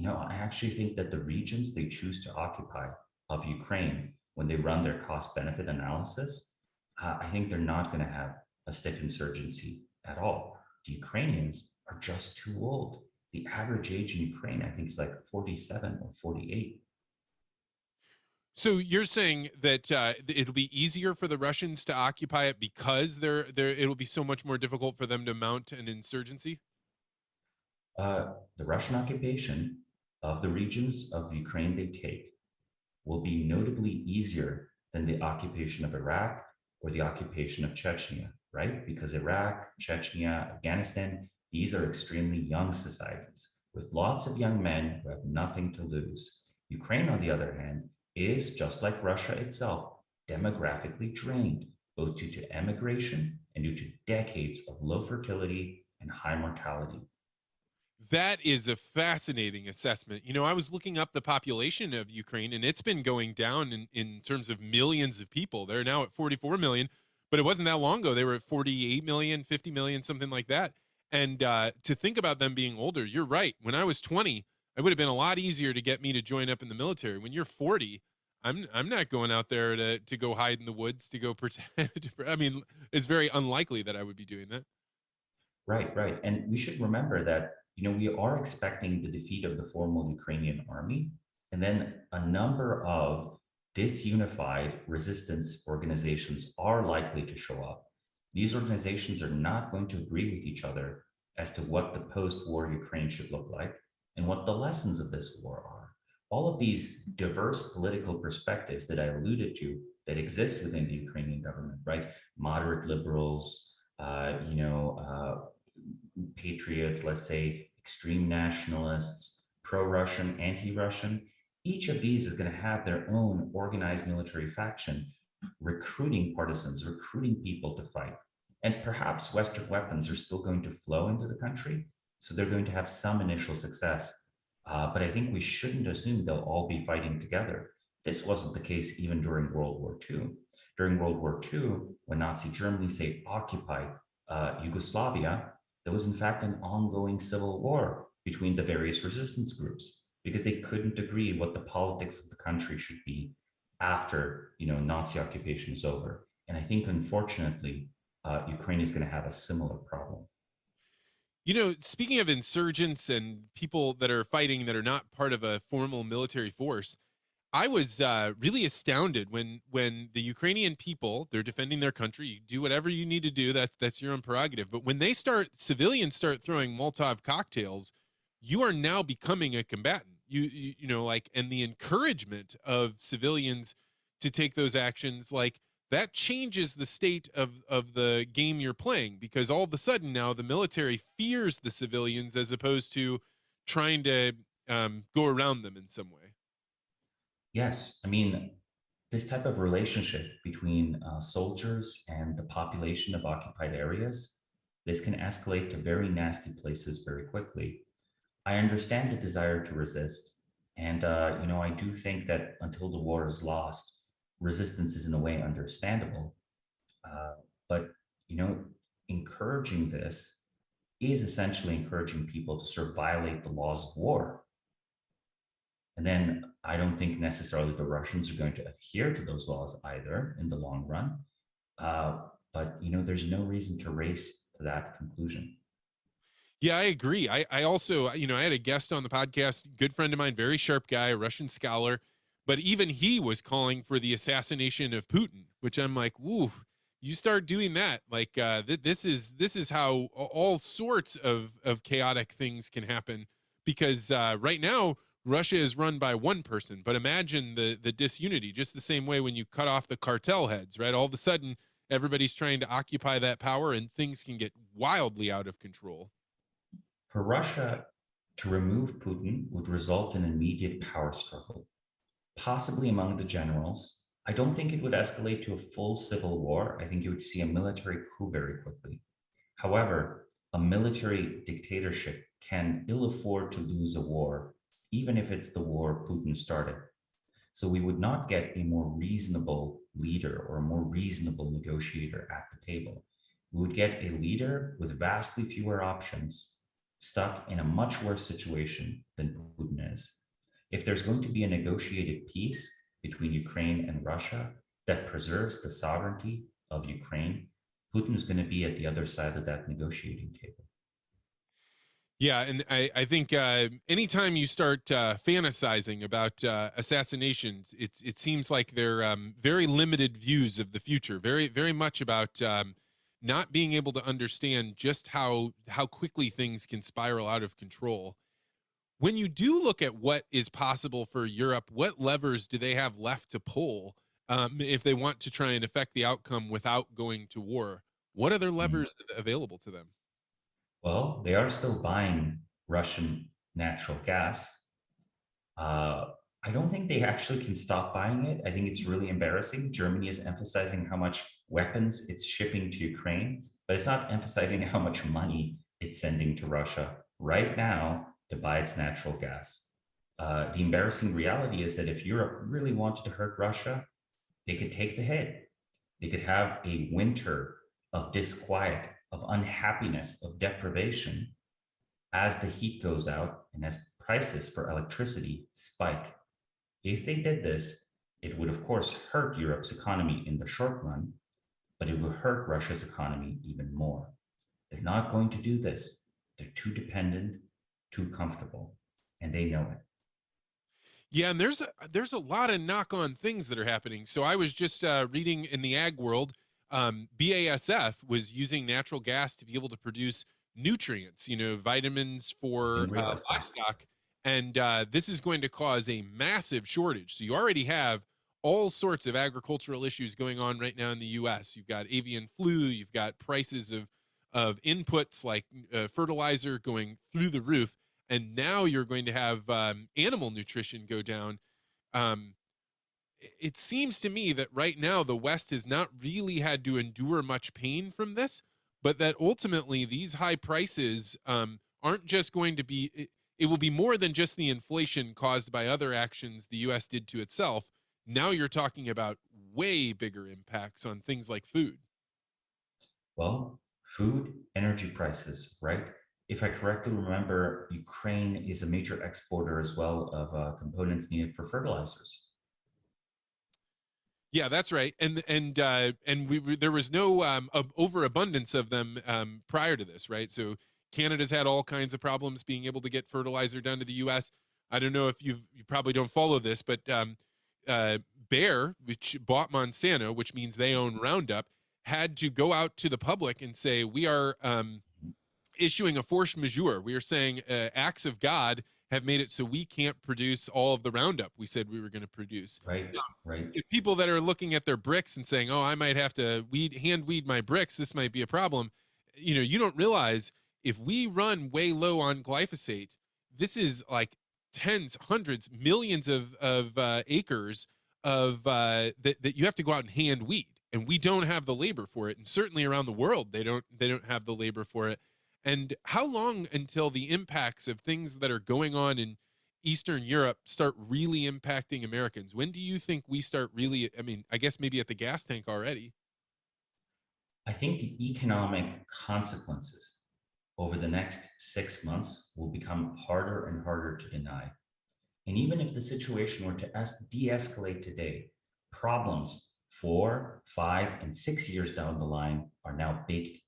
I actually think that the regions they choose to occupy of Ukraine, when they run their cost benefit analysis, I think they're not going to have a stiff insurgency at all. The Ukrainians are just too old. The average age in Ukraine, I think, is like 47 or 48. So you're saying that it'll be easier for the Russians to occupy it because it'll be so much more difficult for them to mount an insurgency? The Russian occupation of the regions of Ukraine they take will be notably easier than the occupation of Iraq or the occupation of Chechnya, right? Because Iraq, Chechnya, Afghanistan, these are extremely young societies with lots of young men who have nothing to lose. Ukraine, on the other hand, is just like Russia itself, demographically drained, both due to emigration and due to decades of low fertility and high mortality. That is a fascinating assessment. I was looking up the population of Ukraine, and it's been going down in terms of millions of people. They're now at 44 million, but it wasn't that long ago. They were at 48 million, 50 million, something like that. And to think about them being older, you're right. When I was 20, it would have been a lot easier to get me to join up in the military. When you're 40, I'm not going out there to go hide in the woods to go pretend. I mean, it's very unlikely that I would be doing that. Right, right. And we should remember that, we are expecting the defeat of the formal Ukrainian army, and then a number of disunified resistance organizations are likely to show up. These organizations are not going to agree with each other as to what the post war Ukraine should look like and what the lessons of this war are. All of these diverse political perspectives that I alluded to that exist within the Ukrainian government, right? Moderate liberals, patriots, let's say extreme nationalists, pro Russian, anti Russian, each of these is going to have their own organized military faction recruiting partisans, recruiting people to fight. And perhaps Western weapons are still going to flow into the country. So they're going to have some initial success. But I think we shouldn't assume they'll all be fighting together. This wasn't the case even during World War II. During World War II, when Nazi Germany, say, occupied Yugoslavia, there was in fact an ongoing civil war between the various resistance groups because they couldn't agree what the politics of the country should be after Nazi occupation is over. And I think unfortunately, Ukraine is going to have a similar problem. Speaking of insurgents and people that are fighting that are not part of a formal military force, I was really astounded when the Ukrainian people, they're defending their country. You do whatever you need to do. That's your own prerogative. But when civilians start throwing Molotov cocktails, you are now becoming a combatant. And the encouragement of civilians to take those actions, like that changes the state of the game you're playing, because all of a sudden now the military fears the civilians as opposed to trying to go around them in some way. Yes, I mean, this type of relationship between soldiers and the population of occupied areas, this can escalate to very nasty places very quickly. I understand the desire to resist. And, I do think that until the war is lost, resistance is in a way understandable. Uh, but, you know, encouraging this is essentially encouraging people to sort of violate the laws of war. And then I don't think necessarily the Russians are going to adhere to those laws either in the long run. Uh, but there's no reason to race to that conclusion. Yeah, I agree. I also, I had a guest on the podcast, good friend of mine, very sharp guy, a Russian scholar, but even he was calling for the assassination of Putin, which I'm like, woo, you start doing that, like this is how all sorts of chaotic things can happen because right now Russia is run by one person, but imagine the disunity, just the same way when you cut off the cartel heads, right? All of a sudden, everybody's trying to occupy that power, and things can get wildly out of control. For Russia to remove Putin would result in an immediate power struggle, possibly among the generals. I don't think it would escalate to a full civil war. I think you would see a military coup very quickly. However, a military dictatorship can ill afford to lose a war, even if it's the war Putin started. So we would not get a more reasonable leader or a more reasonable negotiator at the table. We would get a leader with vastly fewer options, stuck in a much worse situation than Putin is. If there's going to be a negotiated peace between Ukraine and Russia that preserves the sovereignty of Ukraine, Putin's going to be at the other side of that negotiating table. Yeah, and I think anytime you start fantasizing about assassinations, it seems like they're very limited views of the future, very much about not being able to understand just how quickly things can spiral out of control. When you do look at what is possible for Europe, what levers do they have left to pull if they want to try and affect the outcome without going to war? What other Mm. levers available to them? Well, they are still buying Russian natural gas. Uh, I don't think they actually can stop buying it. I think it's really embarrassing. Germany is emphasizing how much weapons it's shipping to Ukraine, but it's not emphasizing how much money it's sending to Russia right now to buy its natural gas. The embarrassing reality is that if Europe really wanted to hurt Russia, they could take the hit. They could have a winter of disquiet, of unhappiness, of deprivation as the heat goes out and as prices for electricity spike. If they did this, it would, of course, hurt Europe's economy in the short run, but it would hurt Russia's economy even more. They're not going to do this. They're too dependent, too comfortable, and they know it. Yeah, and there's a lot of knock on things that are happening. So I was just reading in the ag world, BASF was using natural gas to be able to produce nutrients, vitamins I for didn't realize that. livestock, and this is going to cause a massive shortage. So you already have all sorts of agricultural issues going on right now in the U.S. You've got avian flu, you've got prices of inputs like fertilizer going through the roof, and now you're going to have animal nutrition go down. Um, it seems to me that right now the West has not really had to endure much pain from this, but that ultimately these high prices aren't just going to be. It will be more than just the inflation caused by other actions the U.S. did to itself. Now you're talking about way bigger impacts on things like food. Well, food, energy prices, right? If I correctly remember, Ukraine is a major exporter as well of components needed for fertilizers. Yeah, that's right. And there was no overabundance of them prior to this, right? So Canada's had all kinds of problems being able to get fertilizer down to the U.S. I don't know if you probably don't follow this, but Bayer, which bought Monsanto, which means they own Roundup, had to go out to the public and say we are issuing a force majeure. We are saying acts of God have made it so we can't produce all of the Roundup we said we were going to produce. Right, right. People that are looking at their bricks and saying, "Oh, I might have to hand weed my bricks. This might be a problem." You don't realize if we run way low on glyphosate, this is like tens, hundreds, millions of acres of that you have to go out and hand weed, and we don't have the labor for it. And certainly around the world, they don't have the labor for it. And how long until the impacts of things that are going on in Eastern Europe start really impacting Americans? When do you think we start really? I mean, I guess maybe at the gas tank already. I think the economic consequences over the next 6 months will become harder and harder to deny. And even if the situation were to de escalate today, problems 4, 5, and 6 years down the line are now baked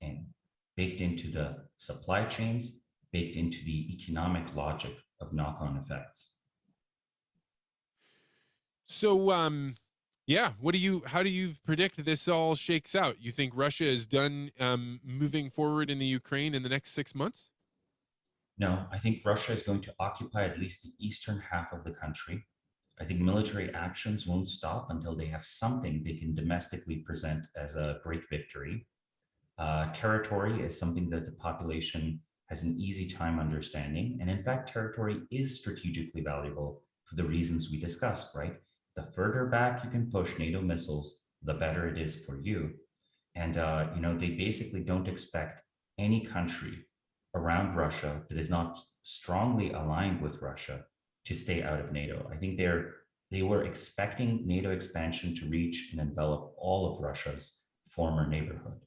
into the supply chains, baked into the economic logic of knock on effects. So, yeah, how do you predict this all shakes out? You think Russia is done moving forward in the Ukraine in the next 6 months? No, I think Russia is going to occupy at least the eastern half of the country. I think military actions won't stop until they have something they can domestically present as a great victory. Territory is something that the population has an easy time understanding. And in fact, territory is strategically valuable for the reasons we discussed, right? The further back you can push NATO missiles, the better it is for you. And, they basically don't expect any country around Russia that is not strongly aligned with Russia to stay out of NATO. I think they were expecting NATO expansion to reach and envelop all of Russia's former neighborhood.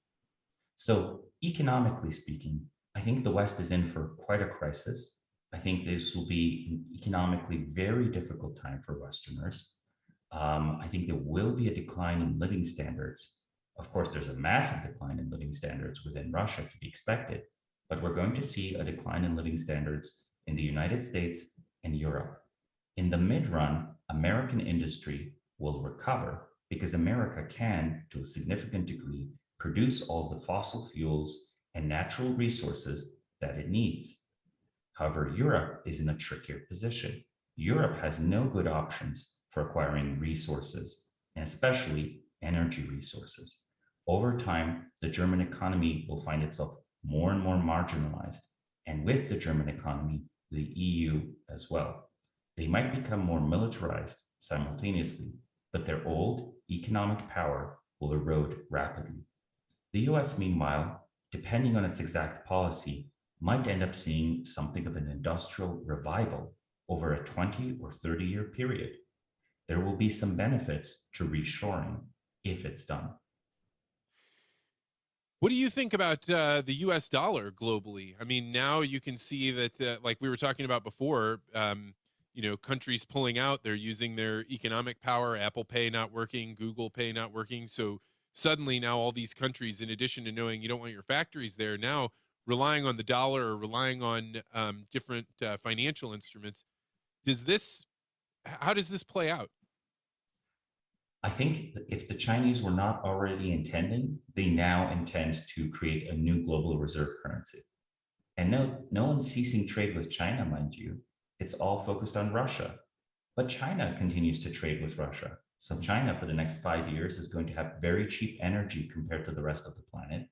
So, economically speaking, I think the West is in for quite a crisis. I think this will be an economically very difficult time for Westerners. I think there will be a decline in living standards. Of course, there's a massive decline in living standards within Russia to be expected, but we're going to see a decline in living standards in the United States and Europe. In the mid run, American industry will recover because America can, to a significant degree, produce all the fossil fuels and natural resources that it needs. However, Europe is in a trickier position. Europe has no good options for acquiring resources, and especially energy resources. Over time, the German economy will find itself more and more marginalized, and with the German economy, the EU as well. They might become more militarized simultaneously, but their old economic power will erode rapidly. The US, meanwhile, depending on its exact policy, might end up seeing something of an industrial revival over a 20 or 30-year period. There will be some benefits to reshoring if it's done. What do you think about the U.S. dollar globally? I mean, now you can see that, like we were talking about before, countries pulling out, they're using their economic power, Apple Pay not working, Google Pay not working. So suddenly now all these countries, in addition to knowing you don't want your factories there, now relying on the dollar or relying on different financial instruments. How does this play out? I think if the Chinese were not already intending, they now intend to create a new global reserve currency. And no one's ceasing trade with China, mind you. It's all focused on Russia. But China continues to trade with Russia. So China, for the next 5 years, is going to have very cheap energy compared to the rest of the planet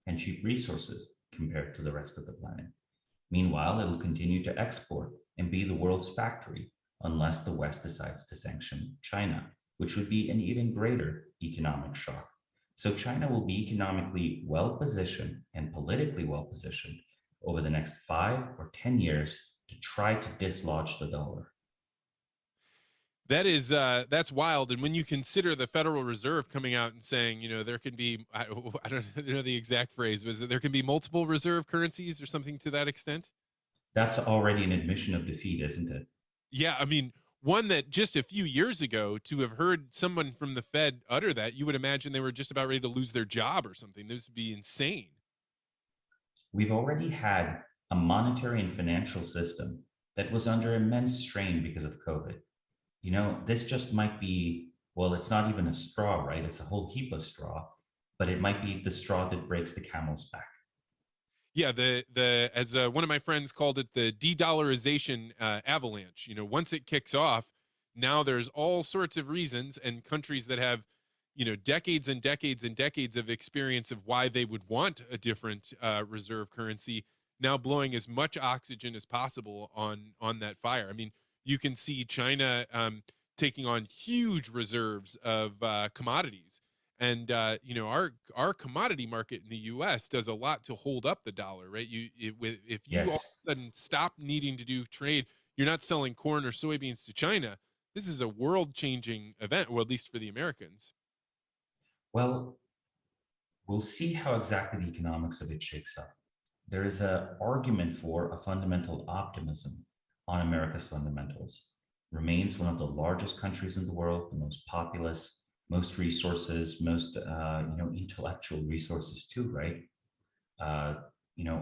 and cheap resources compared to the rest of the planet. Meanwhile, it'll continue to export and be the world's factory unless the West decides to sanction China, which would be an even greater economic shock. So China will be economically well positioned and politically well positioned over the next 5 or 10 years to try to dislodge the dollar. That's wild. And when you consider the Federal Reserve coming out and saying, there can be, I don't know the exact phrase, was that there can be multiple reserve currencies or something to that extent? That's already an admission of defeat, isn't it? Yeah, I mean, one that just a few years ago, to have heard someone from the Fed utter that, you would imagine they were just about ready to lose their job or something. This would be insane. We've already had a monetary and financial system that was under immense strain because of COVID. This just might be, well, it's not even a straw, right? It's a whole heap of straw, but it might be the straw that breaks the camel's back. Yeah, as one of my friends called it, the de-dollarization avalanche. Once it kicks off, now there's all sorts of reasons, and countries that have, decades and decades and decades of experience of why they would want a different reserve currency, now blowing as much oxygen as possible on that fire. I mean, you can see China taking on huge reserves of commodities. And our commodity market in the U.S. does a lot to hold up the dollar, right? If you all of a sudden stop needing to do trade, you're not selling corn or soybeans to China. This is a world-changing event, or at least for the Americans. Well, we'll see how exactly the economics of it shakes up. There is an argument for a fundamental optimism on America's fundamentals. remains one of the largest countries in the world, the most populous, most resources, most intellectual resources too, right? Uh,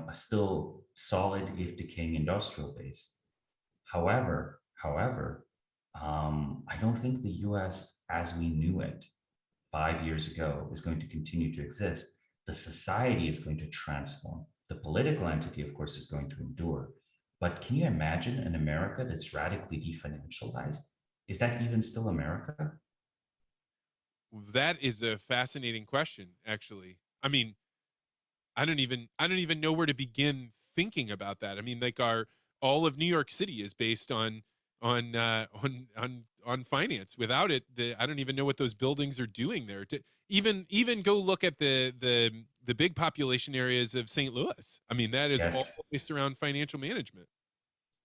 a still solid, if decaying, industrial base. However, I don't think the US as we knew it 5 years ago is going to continue to exist. The society is going to transform. The political entity, of course, is going to endure. But can you imagine an America that's radically definancialized? Is that even still America? That is a fascinating question, actually. I mean, I don't even know where to begin thinking about that. I mean, like our all of New York City is based on finance. Without it, I don't even know what those buildings are doing there. To even go look at the big population areas of St. Louis. I mean, that is all Yes. based around financial management.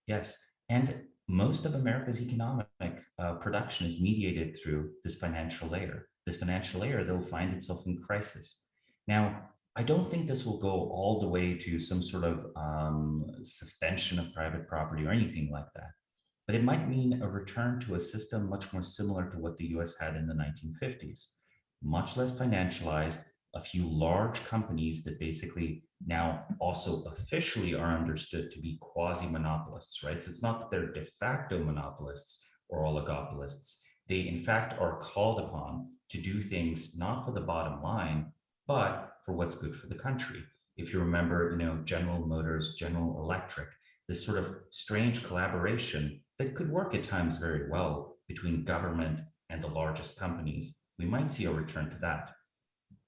Yes. And most of America's economic production is mediated through this financial layer. This financial layer, they'll find itself in crisis. Now, I don't think this will go all the way to some sort of suspension of private property or anything like that. But it might mean a return to a system much more similar to what the US had in the 1950s, much less financialized, a few large companies that basically now also officially are understood to be quasi monopolists, right? So it's not that they're de facto monopolists or oligopolists. They, in fact, are called upon to do things not for the bottom line, but for what's good for the country. If you remember, General Motors, General Electric, this sort of strange collaboration that could work at times very well between government and the largest companies, we might see a return to that.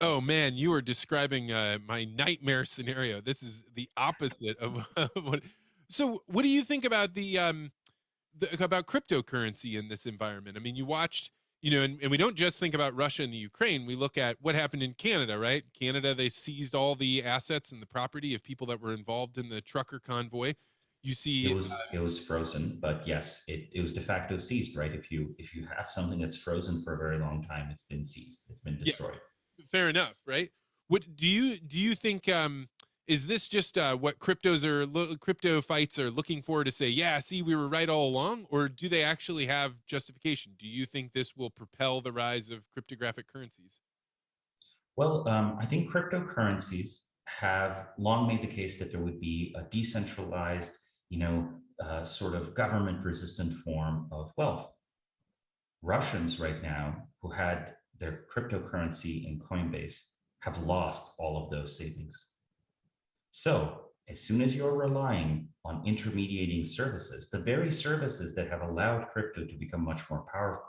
Oh man, you are describing my nightmare scenario. This is the opposite of what. So, what do you think about about cryptocurrency in this environment? I mean, you watched, and we don't just think about Russia and the Ukraine. We look at what happened in Canada, right? Canada, they seized all the assets and the property of people that were involved in the trucker convoy. You It see, was it was frozen, but yes, it was de facto seized, right? If you have something that's frozen for a very long time, it's been seized, it's been yeah, destroyed. fair enough, right? What do you think? Is this just what crypto fights are looking for to say, yeah, see, we were right all along, or do they actually have justification? Do you think this will propel the rise of cryptographic currencies? Well, I think cryptocurrencies have long made the case that there would be a decentralized, sort of government-resistant form of wealth. Russians right now, who had their cryptocurrency in Coinbase, have lost all of those savings. So, as soon as you're relying on intermediating services, the very services that have allowed crypto to become much more powerful,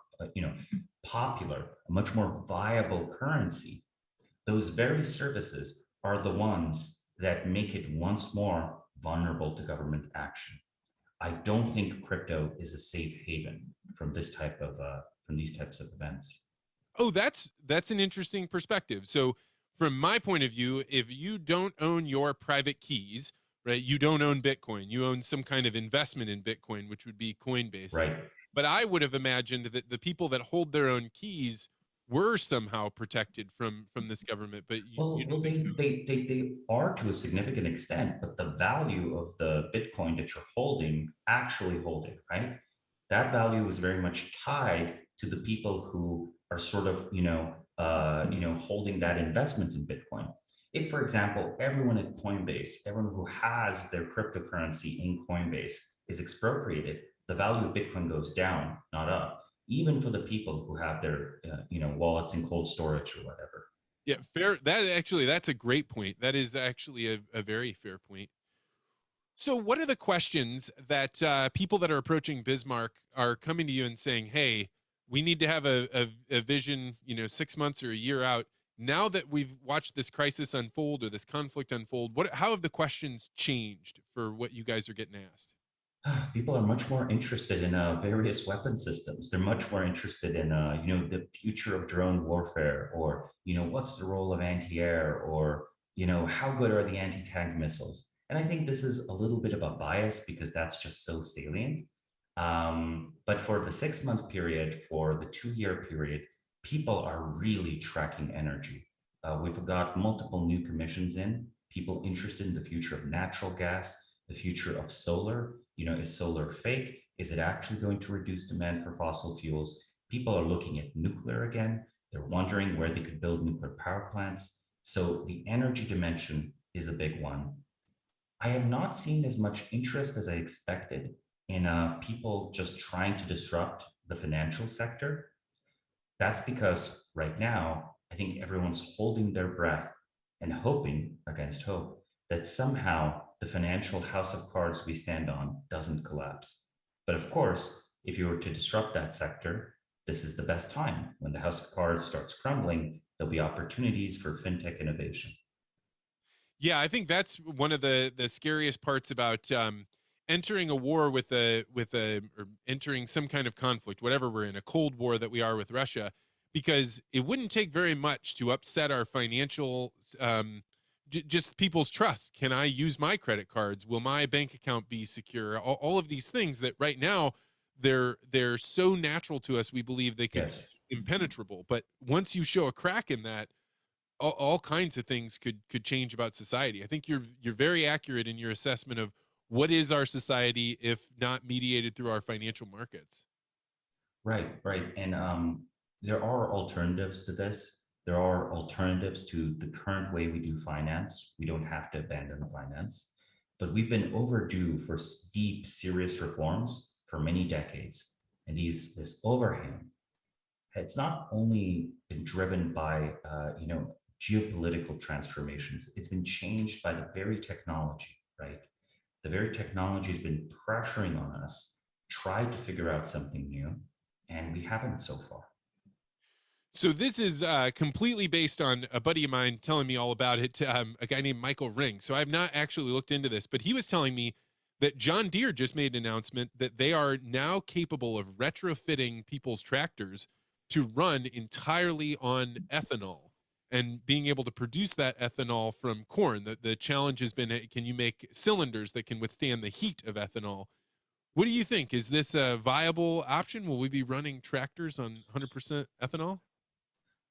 popular, a much more viable currency, those very services are the ones that make it once more vulnerable to government action. I don't think crypto is a safe haven from these types of events. Oh, that's an interesting perspective. So, from my point of view, if you don't own your private keys, right, you don't own Bitcoin. You own some kind of investment in Bitcoin, which would be Coinbase. Right. But I would have imagined that the people that hold their own keys were somehow protected from this government. But you Well, don't think so? they are to a significant extent, but the value of the Bitcoin that you're holding, actually holding, right? That value is very much tied to the people who are sort of, holding that investment in Bitcoin. If, for example, everyone at Coinbase, everyone who has their cryptocurrency in Coinbase is expropriated, the value of Bitcoin goes down, not up, even for the people who have their, wallets in cold storage or whatever. Yeah, fair. That's a great point. That is actually a very fair point. So, what are the questions that people that are approaching Bismarck are coming to you and saying, "Hey, we need to have a vision, 6 months or a year out." Now that we've watched this crisis unfold or this conflict unfold, how have the questions changed for what you guys are getting asked? People are much more interested in various weapon systems. They're much more interested in, the future of drone warfare, or what's the role of anti-air, or how good are the anti-tank missiles. And I think this is a little bit of a bias because that's just so salient. But for the 6 month period, for the 2 year period, people are really tracking energy. We've got multiple new commissions in, people interested in the future of natural gas, the future of solar. Is solar fake? Is it actually going to reduce demand for fossil fuels? People are looking at nuclear again. They're wondering where they could build nuclear power plants. So the energy dimension is a big one. I have not seen as much interest as I expected in people just trying to disrupt the financial sector. That's because right now, I think everyone's holding their breath and hoping against hope that somehow the financial house of cards we stand on doesn't collapse. But of course, if you were to disrupt that sector, this is the best time. When the house of cards starts crumbling, there'll be opportunities for fintech innovation. Yeah, I think that's one of the scariest parts about entering a war with a or entering some kind of conflict, whatever we're in, a cold war that we are with Russia, because it wouldn't take very much to upset our financial just people's trust. Can I use my credit cards? Will my bank account be secure? All of these things that right now they're so natural to us, we believe they could Yes. be impenetrable. But once you show a crack in that, all kinds of things could change about society. I think you're very accurate in your assessment of what is our society if not mediated through our financial markets. Right, right. And there are alternatives to this. There are alternatives to the current way we do finance. We don't have to abandon finance, but we've been overdue for deep, serious reforms for many decades. And this overhang, it's not only been driven by, geopolitical transformations. It's been changed by the very technology, right? The very technology has been pressuring on us, tried to figure out something new, and we haven't so far. So this is completely based on a buddy of mine telling me all about it, a guy named Michael Ring. So I've not actually looked into this, but he was telling me that John Deere just made an announcement that they are now capable of retrofitting people's tractors to run entirely on ethanol and being able to produce that ethanol from corn. The challenge has been, can you make cylinders that can withstand the heat of ethanol? What do you think? Is this a viable option? Will we be running tractors on 100% ethanol?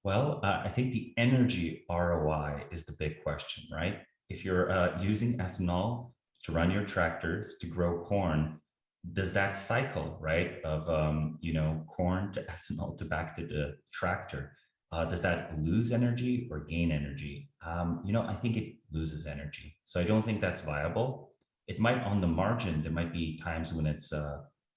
Well, I think the energy ROI is the big question, right? If you're using ethanol to run your tractors to grow corn, does that cycle, right, of corn to ethanol to back to the tractor, does that lose energy or gain energy? I think it loses energy. So I don't think that's viable. It might, on the margin, there might be times when it's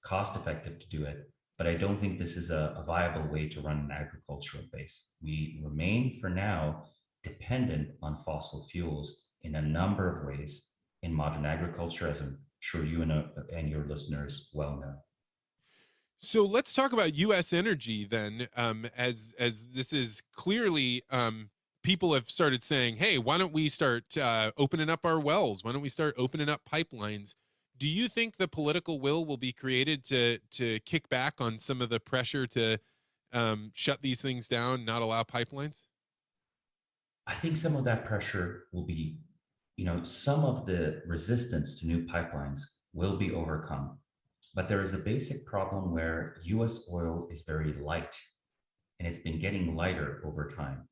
cost effective to do it, but I don't think this is a viable way to run an agricultural base. We remain, for now, dependent on fossil fuels in a number of ways in modern agriculture, as I'm sure you and your listeners well know. So let's talk about U.S. energy then, as this is clearly people have started saying, "Hey, why don't we start opening up our wells? Why don't we start opening up pipelines?" Do you think the political will be created to kick back on some of the pressure to shut these things down, not allow pipelines? I think some of that pressure will be, some of the resistance to new pipelines will be overcome. But there is a basic problem where US oil is very light and it's been getting lighter over time.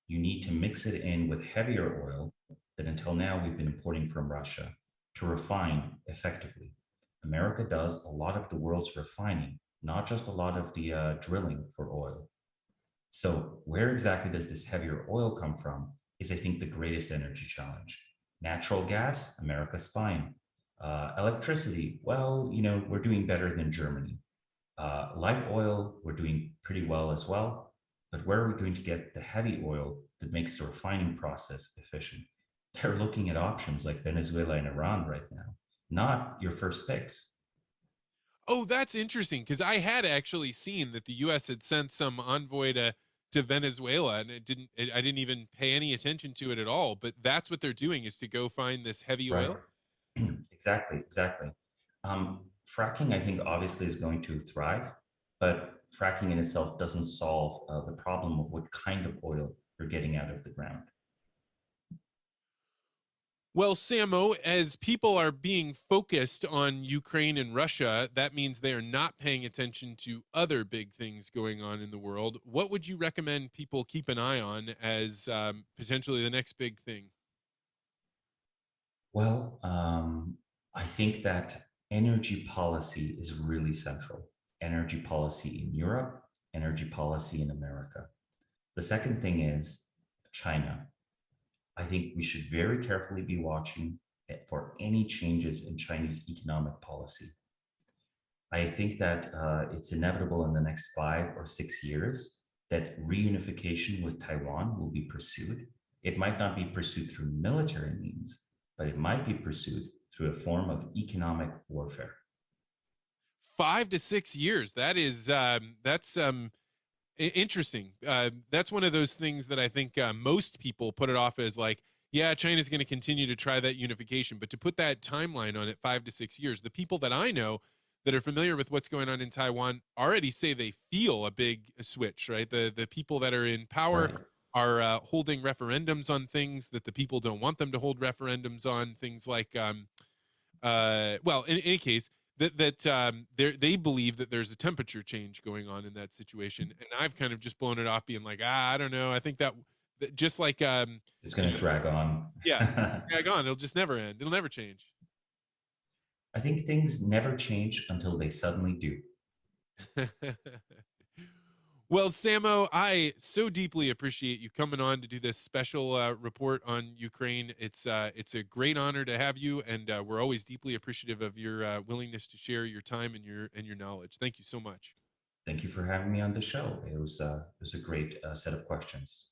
You need to mix it in with heavier oil that until now we've been importing from Russia to refine effectively. America does a lot of the world's refining, not just a lot of the drilling for oil. So, where exactly does this heavier oil come from? Is, I think, the greatest energy challenge. Natural gas, America's fine. Electricity, well, we're doing better than Germany. Light oil, we're doing pretty well as well. But where are we going to get the heavy oil that makes the refining process efficient? They're looking at options like Venezuela and Iran right now, not your first picks. Oh, that's interesting because I had actually seen that the U.S. had sent some envoy to Venezuela, and I didn't even pay any attention to it at all. But that's what they're doing is to go find this heavy Right. oil. Exactly, exactly. Fracking, I think, obviously is going to thrive, but fracking in itself doesn't solve the problem of what kind of oil you're getting out of the ground. Well, Samo, as people are being focused on Ukraine and Russia, that means they are not paying attention to other big things going on in the world. What would you recommend people keep an eye on as potentially the next big thing? Well, I think that energy policy is really central. Energy policy in Europe, energy policy in America. The second thing is China. I think we should very carefully be watching for any changes in Chinese economic policy. I think that it's inevitable in the next 5 or 6 years that reunification with Taiwan will be pursued. It might not be pursued through military means, but it might be pursued through a form of economic warfare. 5 to 6 years. That's interesting. That's one of those things that I think most people put it off as like, yeah, China's going to continue to try that unification. But to put that timeline on it, 5 to 6 years, the people that I know that are familiar with what's going on in Taiwan already say they feel a big switch, right? The people that are in power Right. are holding referendums on things that the people don't want them to hold referendums on. Things like, well, in any case, they believe that there's a temperature change going on in that situation, and I've kind of just blown it off, being like, I don't know. I think that just like It's going to drag on. yeah, drag on. It'll just never end. It'll never change. I think things never change until they suddenly do. Well, Samo, I so deeply appreciate you coming on to do this special report on Ukraine. It's a great honor to have you, and we're always deeply appreciative of your willingness to share your time and your knowledge. Thank you so much. Thank you for having me on the show. It was a great set of questions.